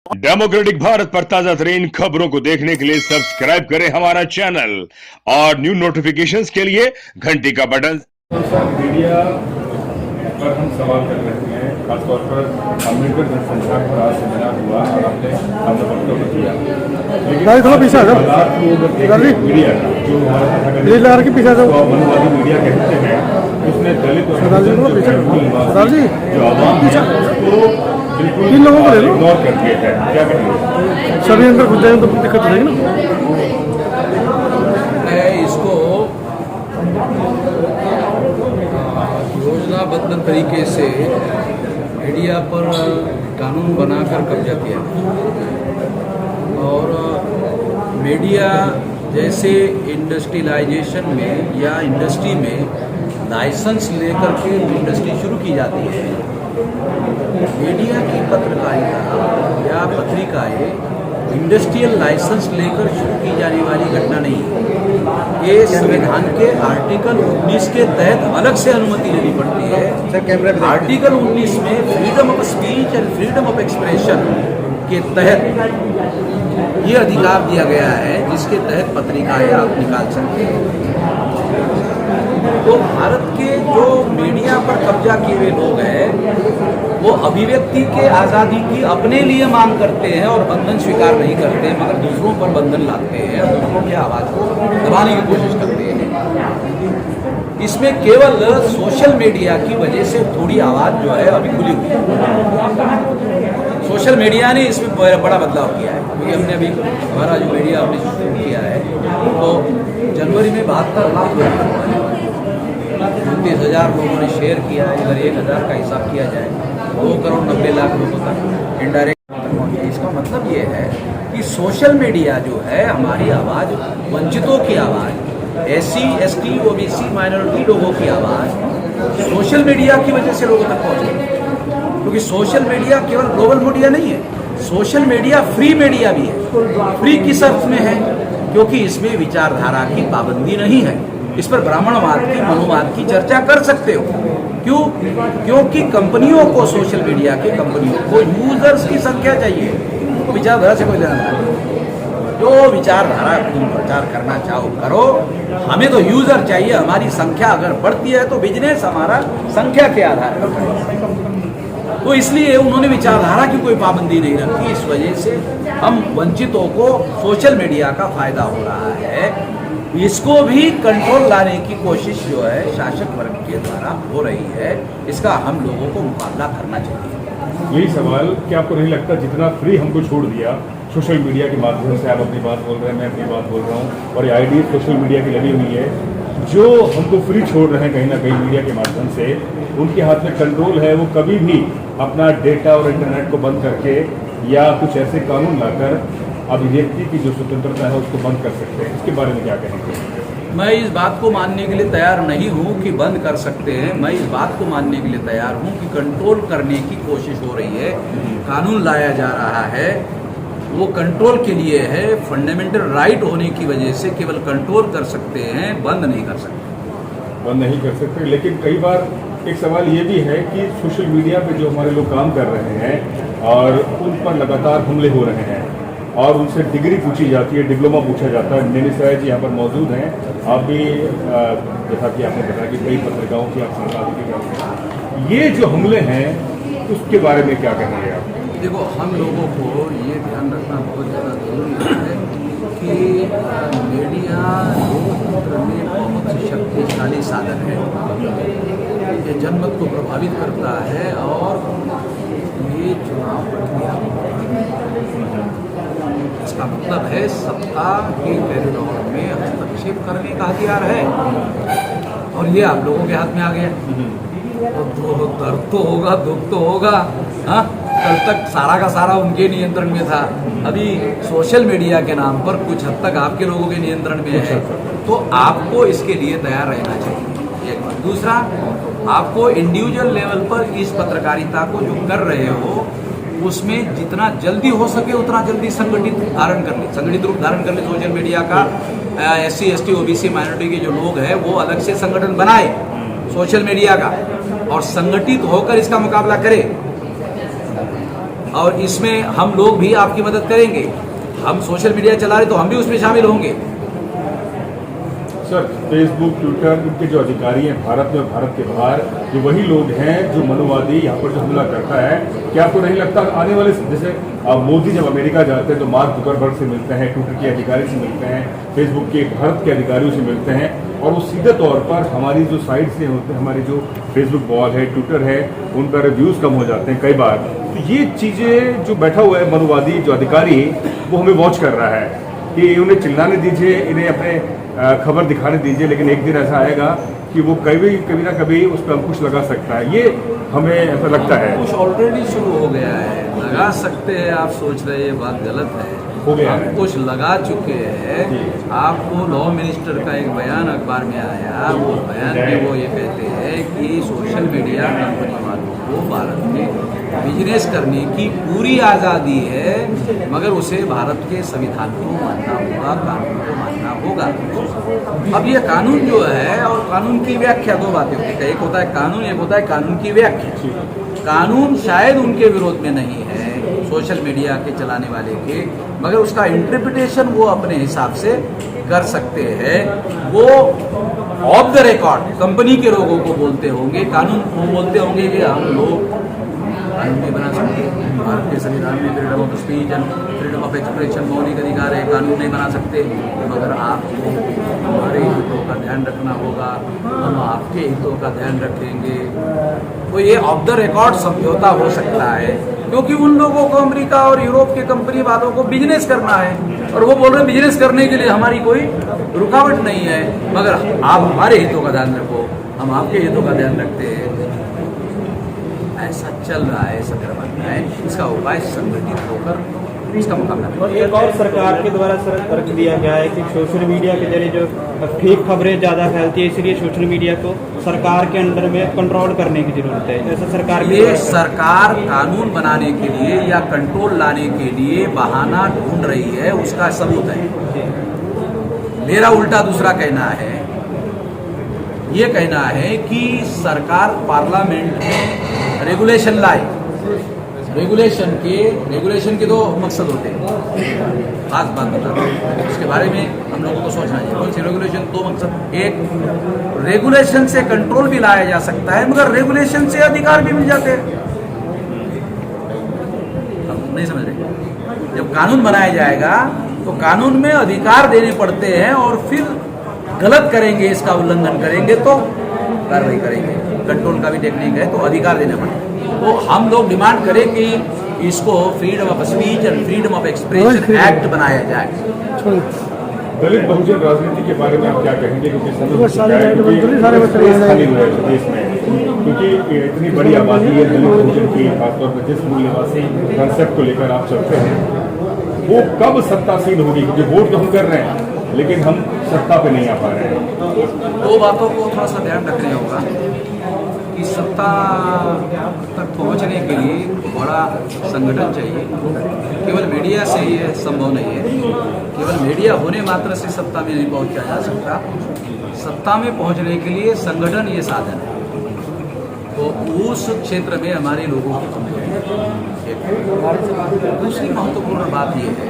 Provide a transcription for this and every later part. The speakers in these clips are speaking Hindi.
डेमोक्रेटिक भारत पर ताजा तरीन खबरों को देखने के लिए सब्सक्राइब करें हमारा चैनल और न्यू नोटिफिकेशंस के लिए घंटी का बटन। सर, मीडिया पर हम सवाल कर रहे हैं, खासतौर पर अम्बेडकर जनसंख्या को आज सेमिनार हुआ और हमने वक्तव्य किया, लेकिन थोड़ा पीछे आ जाओ। मीडिया जो हमारा के पीछे जाओ। मनवादी मीडिया कहते हैं, उसने दलित और जो आवाम को बिल्कुल इन लोगों को ले लो। इग्नोर कर दिया है। क्या कहेंगे? सभी अंदर घुस जाएंगे तो दिक्कत हो जाएगी ना। मैं इसको योजनाबद्ध तरीके से मीडिया पर कानून बनाकर कब्जा किया और मीडिया जैसे इंडस्ट्रियलाइजेशन में या इंडस्ट्री में लाइसेंस लेकर के इंडस्ट्री शुरू की जाती है। मीडिया की पत्रकारिता या पत्रिकाएं इंडस्ट्रियल लाइसेंस लेकर शुरू की जाने वाली घटना नहीं है। ये संविधान के आर्टिकल 19 के तहत अलग से अनुमति लेनी पड़ती है। आर्टिकल 19 में freedom of speech and freedom of expression के तहत ये अधिकार दिया गया है जिसके तहत पत्रिकाएं आप निकाल सकते हैं। तो भारत के जो मीडिया पर कब्जा किए हुए लोग हैं वो अभिव्यक्ति के आज़ादी की अपने लिए मांग करते हैं और बंधन स्वीकार नहीं करते हैं, मगर दूसरों पर बंधन लाते हैं और दूसरों की आवाज़ को दबाने की कोशिश करते हैं। इसमें केवल सोशल मीडिया की वजह से थोड़ी आवाज़ जो है अभी खुली हुई है। सोशल मीडिया ने इसमें बड़ा बदलाव किया है, क्योंकि हमने अभी हमारा जो मीडिया हमने शुरू किया है तो जनवरी में 72 लाख 29,000 लोगों ने शेयर किया है। अगर 1,000 का हिसाब किया जाए 2 करोड़ 90 लाख लोगों तक इनडायरेक्ट पहुँचे। इसका मतलब ये है कि सोशल मीडिया जो है हमारी आवाज़, वंचितों की आवाज़, SC, ST, OBC माइनॉरिटी लोगों की आवाज़ सोशल मीडिया की वजह से लोगों तक पहुँच गई। क्योंकि सोशल मीडिया केवल ग्लोबल मीडिया नहीं है, सोशल मीडिया फ्री मीडिया भी है। फ्री किस अर्थ में है? क्योंकि इसमें विचारधारा की पाबंदी नहीं है। इस पर ब्राह्मणवाद की, मनुवाद की चर्चा कर सकते हो। क्यों? क्योंकि कंपनियों को, सोशल मीडिया के कंपनियों को यूजर्स की संख्या चाहिए। विचारधारा से कोई लेना नहीं। जो विचारधारा तुम प्रचार करना चाहो करो, हमें तो यूजर चाहिए। हमारी संख्या अगर बढ़ती है तो बिजनेस हमारा संख्या के आधार पर। तो इसलिए उन्होंने विचारधारा की कोई पाबंदी नहीं रखी। इस वजह से हम वंचितों को सोशल मीडिया का फायदा हो रहा है। इसको भी कंट्रोल लाने की कोशिश जो है शासक वर्ग के द्वारा हो रही है। इसका हम लोगों को मुकाबला करना चाहिए। यही सवाल, क्या आपको नहीं लगता जितना फ्री हमको छोड़ दिया सोशल मीडिया के माध्यम से, आप अपनी बात बोल रहे हैं, मैं अपनी बात बोल रहा हूँ, और ये आईडी सोशल मीडिया की लगी हुई है, जो हमको फ्री छोड़ रहे हैं कहीं ना कहीं मीडिया के माध्यम से, उनके हाथ में कंट्रोल है। वो कभी भी अपना डेटा और इंटरनेट को बंद करके या कुछ ऐसे कानून लाकर अभिव्यक्ति की जो स्वतंत्रता है उसको बंद कर सकते हैं। इसके बारे में क्या कहेंगे? मैं इस बात को मानने के लिए तैयार नहीं हूँ कि बंद कर सकते हैं। मैं इस बात को मानने के लिए तैयार हूँ कि कंट्रोल करने की कोशिश हो रही है। कानून लाया जा रहा है, वो कंट्रोल के लिए है। फंडामेंटल राइट होने की वजह से केवल कंट्रोल कर सकते हैं, बंद नहीं कर सकते। बंद नहीं कर सकते, लेकिन कई बार एक सवाल ये भी है कि सोशल मीडिया पे जो हमारे लोग काम कर रहे हैं और उन पर लगातार हमले हो रहे हैं और उनसे डिग्री पूछी जाती है, डिप्लोमा पूछा जाता है। नैनी सराय जी यहाँ पर मौजूद हैं। आप भी जैसा कि आपने बताया कि कई पत्रिकाओं की आप संपादकीय करते हैं, ये जो हमले हैं उसके बारे में क्या कहेंगे आप? देखो, हम लोगों को ये ध्यान रखना बहुत ज़्यादा जरूरी है कि मीडिया लोकतंत्र में बहुत शक्तिशाली साधन है। ये जनमत को प्रभावित करता है और ये चुनाव प्रक्रिया इसका मतलब है सत्ता के कॉरिडोर में हस्तक्षेप करने का हथियार है और ये आप लोगों के हाथ में आ गया। तो दर्द तो होगा, दुख तो होगा। हाँ, कल तक सारा का सारा उनके नियंत्रण में था, अभी सोशल मीडिया के नाम पर कुछ हद तक आपके लोगों के नियंत्रण में है। तो आपको इसके लिए तैयार रहना चाहिए, एक बात। दूसरा, आपको इंडिविजुअल लेवल पर इस पत्रकारिता को जो कर रहे हो उसमें जितना जल्दी हो सके उतना जल्दी संगठित रूप धारण कर ले। सोशल मीडिया का SC, ST, OBC माइनॉरिटी के जो लोग हैं वो अलग से संगठन बनाए सोशल मीडिया का और संगठित होकर इसका मुकाबला करे। और इसमें हम लोग भी आपकी मदद करेंगे। हम सोशल मीडिया चला रहे तो हम भी उसमें शामिल होंगे। सर, फेसबुक, ट्विटर, इनके जो अधिकारी हैं भारत में और भारत के बाहर, ये वही लोग हैं जो मनोवादी यहाँ पर जो हमला करता है। क्या आपको नहीं लगता आने वाले, जैसे मोदी जब अमेरिका जाते हैं तो मार्क जुकरबर्ग से मिलते हैं, ट्विटर के अधिकारी से मिलते हैं, फेसबुक के भारत के अधिकारियों से मिलते हैं, और वो सीधे तौर पर हमारी जो साइट से होते हैं, हमारी जो फेसबुक वॉल है, ट्विटर है, उन पर रिव्यूज़ कम हो जाते हैं कई बार। तो ये चीज़ें जो बैठा हुआ है मनोवादी जो अधिकारी, वो हमें वॉच कर रहा है कि उन्हें चिल्लाने दीजिए, इन्हें अपने खबर दिखाने दीजिए, लेकिन एक दिन ऐसा आएगा कि वो कभी ना कभी उस पर अंकुश लगा सकता है। ये हमें ऐसा लगता है। कुछ ऑलरेडी शुरू हो गया है। लगा सकते हैं, आप सोच रहे हैं ये बात गलत है। हो गया हम है। कुछ लगा चुके हैं। आपको लॉ मिनिस्टर का एक बयान अखबार में आया, वो बयान में वो ये कहते हैं कि सोशल मीडिया कंपनी वालों को भारत में बिजनेस करने की पूरी आज़ादी है, मगर उसे भारत के संविधान को मानना होगा, कानून को मानना होगा। अब ये कानून जो है और कानून की व्याख्या, दो बातें होती है, एक होता है कानून, एक होता है कानून की व्याख्या। कानून शायद उनके विरोध में नहीं है सोशल मीडिया के चलाने वाले के, मगर उसका इंटरप्रिटेशन वो अपने हिसाब से कर सकते हैं। वो ऑफ द रिकॉर्ड कंपनी के लोगों को बोलते होंगे, कानून को बोलते होंगे कि हम लोग कानून नहीं बना सकते, भारत के संविधान में freedom of speech and freedom of expression मौलिक अधिकार है, कानून नहीं बना सकते, मगर आपको हमारे हितों का ध्यान रखना होगा, हम आपके हितों का ध्यान रखेंगे। तो ये ऑफ द रिकॉर्ड समझौता हो सकता है, क्योंकि उन लोगों को अमेरिका और यूरोप के कंपनी वालों को बिजनेस करना है, और वो बोल रहे हैं बिजनेस करने के लिए हमारी कोई रुकावट नहीं है, मगर आप हमारे हितों का ध्यान रखो, हम आपके हितों का ध्यान रखते हैं। ऐसा चल रहा है, ऐसा करवाना है, इसका उपाय संगठित होकर इसका मुकाबला करें। और एक और सरकार के द्वारा सर तर्क दिया गया है कि सोशल मीडिया के जरिए जो फेक खबरें ज़्यादा फैलती है, इसलिए सोशल मीडिया को सरकार के अंडर में कंट्रोल करने की जरूरत है। ऐसा सरकार ये सरकार कानून बनाने के लिए या कंट्रोल लाने के लिए बहाना ढूंढ रही है, उसका सबूत है। मेरा उल्टा दूसरा कहना है, ये कहना है कि सरकार पार्लियामेंट में रेगुलेशन लाए। रेगुलेशन के दो मकसद होते हैं, खास बात बता रहा हूं, इसके बारे में हम लोगों को सोचना चाहिए। कौन सी रेगुलेशन? दो मकसद। एक, रेगुलेशन से कंट्रोल भी लाया जा सकता है, मगर रेगुलेशन से अधिकार भी मिल जाते हैं। हम नहीं समझ रहे। जब कानून बनाया जाएगा तो कानून में अधिकार देने पड़ते हैं, और फिर गलत करेंगे, इसका उल्लंघन करेंगे तो कार्रवाई करेंगे। कंट्रोल का भी टेक्निक है, तो अधिकार देना पड़ेगा। तो हम लोग डिमांड करें कि इसको freedom of speech and freedom of expression act बनाया जाए। दलित बहुजन राजनीति के बारे में आप क्या कहेंगे? क्योंकि खाली हुआ है देश में, क्योंकि इतनी बड़ी आबादी है दलित बहुजन की, खासतौर पर जिस मूल्यवासी कंसेप्ट को लेकर आप चलते हैं, वो कब सत्तासीन होगी? क्योंकि वोट तो हम कर रहे हैं, लेकिन हम सत्ता पे नहीं आ पा रहे हैं। दो बातों को थोड़ा सा ध्यान रखना होगा कि सत्ता तक पहुंचने के लिए बड़ा संगठन चाहिए। केवल मीडिया से ये संभव नहीं है, केवल मीडिया होने मात्र से सत्ता में नहीं पहुंचा जा सकता। सत्ता में पहुंचने के लिए संगठन ये साधन है। तो उस क्षेत्र में हमारे लोगों की कमी है। दूसरी महत्वपूर्ण बात यह है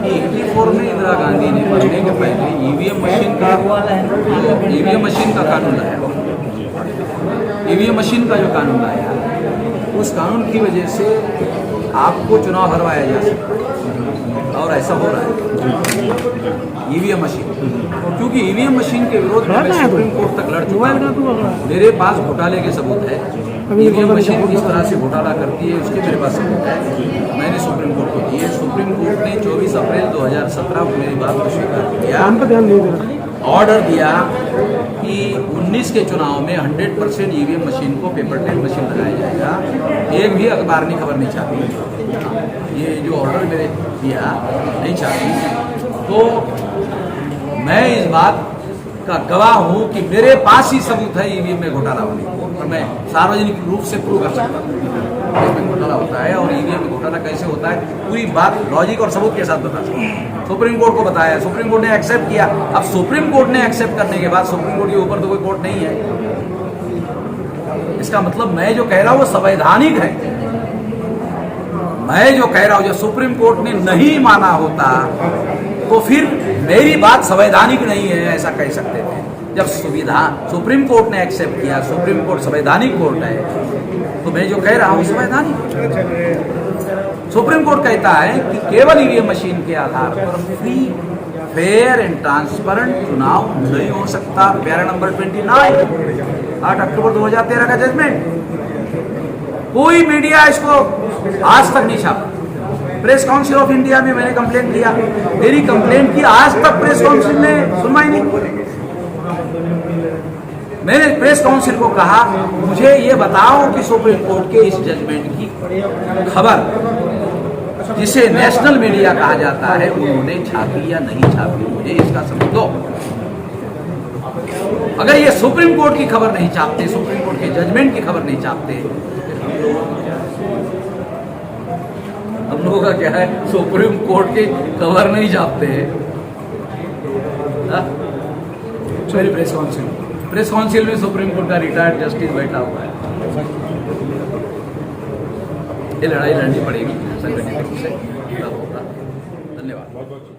कि 84 में इंदिरा गांधी ने मरने के पहले ईवीएम मशीन का कानून लाया। ईवीएम मशीन का जो कानून लाया, उस कानून की वजह से आपको चुनाव हरवाया जा सकता है, और ऐसा हो रहा है। ईवीएम मशीन, क्योंकि ईवीएम मशीन के विरोध में मैं सुप्रीम कोर्ट तक लड़ चुका हूं। मेरे पास घोटाले के सबूत है। ईवीएम मशीन किस तरह से घोटाला करती है उसके मेरे पास सबूत है। मैंने सुप्रीम कोर्ट को दिए। सुप्रीम कोर्ट ने 24 अप्रैल 2017 को मेरी बात को स्वीकार किया, ऑर्डर दिया कि 19 के चुनाव में 100% ईवीएम मशीन को पेपर टेप मशीन लगाया जाएगा। एक भी अखबार ने खबर नहीं छापी। ये जो ऑर्डर मेरे दिया नहीं छापी, तो मैं इस बात का गवाह हूं कि मेरे पास ही सबूत है ईवीएम में घोटाला होने को, और मैं सार्वजनिक रूप से प्रूव कर सकता हूँ इसमें घोटाला होता है। और ईवीएम में घोटाला कैसे होता है, पूरी बात लॉजिक और सबूत के साथ बता सकता हूँ। सुप्रीम कोर्ट को बताया, सुप्रीम कोर्ट ने एक्सेप्ट किया। अब सुप्रीम कोर्ट ने एक्सेप्ट करने के बाद सुप्रीम कोर्ट के ऊपर तो कोई कोर्ट नहीं है। इसका मतलब मैं जो कह रहा हूँ वो संवैधानिक है। मैं जो कह रहा हूं, जो सुप्रीम कोर्ट ने नहीं माना होता तो फिर मेरी बात संवैधानिक नहीं है ऐसा कह सकते थे। जब सुप्रीम कोर्ट ने एक्सेप्ट किया, सुप्रीम कोर्ट संवैधानिक कोर्ट है, तो मैं जो कह रहा हूं संवैधानिक। सुप्रीम कोर्ट कहता है कि केवल ईवीएम मशीन के आधार पर फ्री, फेयर एंड ट्रांसपेरेंट चुनाव नहीं हो सकता। पैरा नंबर 29, 8 अक्टूबर 2013 का जजमेंट। कोई मीडिया इसको आज तक नहीं छापा। प्रेस काउंसिल ऑफ इंडिया में मैंने कंप्लेंट किया, मेरी कंप्लेंट की आज तक प्रेस काउंसिल ने सुनवाई नहीं। मैंने प्रेस काउंसिल को कहा, मुझे ये बताओ कि सुप्रीम कोर्ट के इस जजमेंट की खबर जिसे नेशनल मीडिया कहा जाता है, उन्होंने छापी या नहीं छापी, मुझे इसका समझ दो। अगर ये सुप्रीम कोर्ट की खबर नहीं छापते, सुप्रीम कोर्ट के जजमेंट की खबर नहीं छापते, हम लोगों का क्या है, सुप्रीम कोर्ट की खबर नहीं छापते हैं। प्रेस काउंसिल में सुप्रीम कोर्ट का रिटायर्ड जस्टिस बैठा हुआ है। ये लड़ाई लड़नी पड़ेगी संगठित रूप से, तब होगा। धन्यवाद।